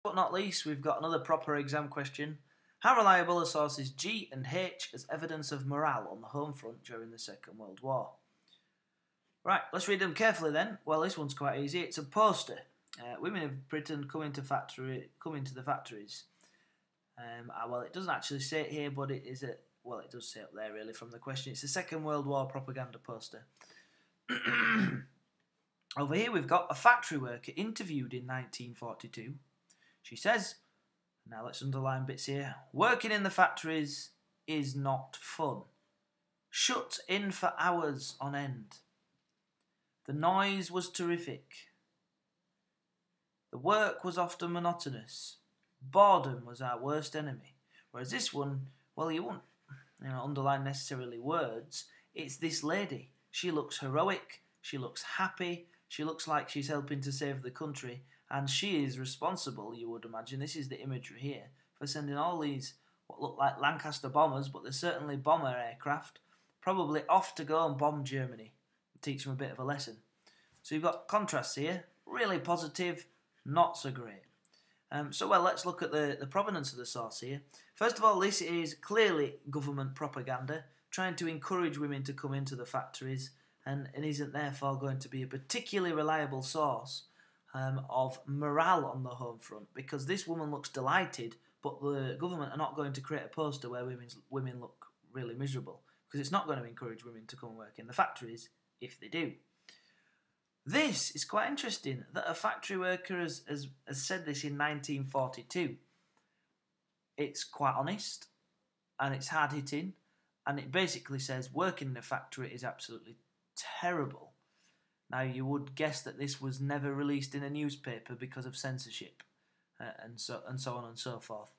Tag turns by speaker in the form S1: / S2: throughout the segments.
S1: But not least, we've got another proper exam question. How reliable are sources G and H as evidence of morale on the home front during the Second World War? Right, let's read them carefully then. Well, this one's quite easy. It's a poster. Women of Britain come into the factories. Well, it doesn't actually say it here, but it is a... Well, it does say up there, really, from the question. It's a Second World War propaganda poster. Over here, we've got a factory worker interviewed in 1942. She says, now let's underline bits here, working in the factories is not fun. Shut in for hours on end. The noise was terrific. The work was often monotonous. Boredom was our worst enemy. Whereas this one, well, you won't underline necessarily words. It's this lady. She looks heroic. She looks happy. She looks like she's helping to save the country. And she is responsible, you would imagine, this is the imagery here, for sending all these, what look like Lancaster bombers, but they're certainly bomber aircraft, probably off to go and bomb Germany, and teach them a bit of a lesson. So you've got contrasts here, really positive, not so great. Well, let's look at the provenance of the source here. First of all, this is clearly government propaganda, trying to encourage women to come into the factories, and isn't therefore going to be a particularly reliable source of morale on the home front, because this woman looks delighted, but the government are not going to create a poster where women look really miserable, because it's not going to encourage women to come and work in the factories if they do. This is quite interesting, that a factory worker has said this in 1942. It's quite honest, and it's hard-hitting, and it basically says working in a factory is absolutely terrible. Now, you would guess that this was never released in a newspaper because of censorship, and so on and so forth.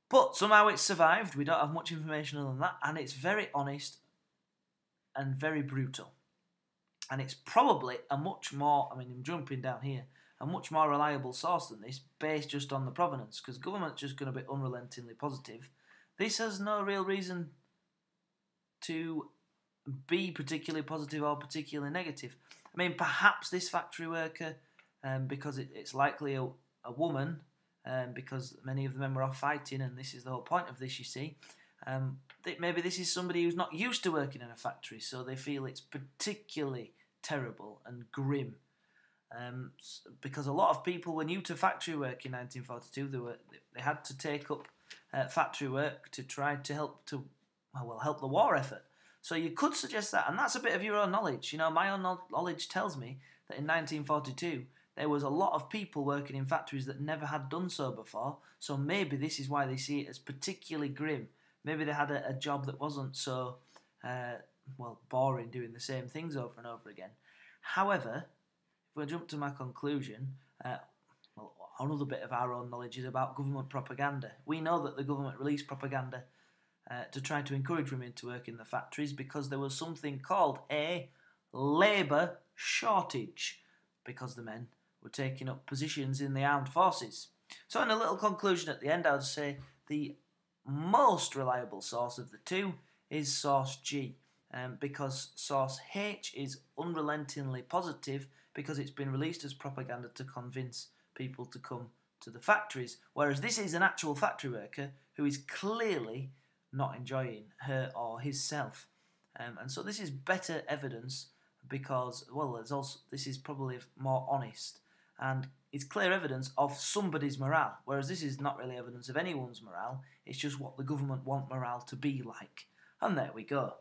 S1: But somehow it's survived. We don't have much information other than that, and it's very honest and very brutal. And it's probably a much more, I'm jumping down here, a much more reliable source than this, based just on the provenance, because government's just going to be unrelentingly positive. This has no real reason to be particularly positive or particularly negative. Perhaps this factory worker, because it's likely a woman, because many of the men were off fighting, and this is the whole point of this, you see. Maybe this is somebody who's not used to working in a factory, so they feel it's particularly terrible and grim. Because a lot of people were new to factory work in 1942. They had to take up factory work to try to help the war effort. So you could suggest that, and that's a bit of your own knowledge. My own knowledge tells me that in 1942 there was a lot of people working in factories that never had done so before, so maybe this is why they see it as particularly grim. Maybe they had a job that wasn't so, boring, doing the same things over and over again. However, if we jump to my conclusion, another bit of our own knowledge is about government propaganda. We know that the government released propaganda to try to encourage women to work in the factories because there was something called a labour shortage, because the men were taking up positions in the armed forces. So in a little conclusion at the end, I would say the most reliable source of the two is source G, because source H is unrelentingly positive because it's been released as propaganda to convince people to come to the factories, whereas this is an actual factory worker who is clearly not enjoying her or himself. And so this is better evidence because, this is probably more honest, and it's clear evidence of somebody's morale, whereas this is not really evidence of anyone's morale, it's just what the government want morale to be like. And there we go.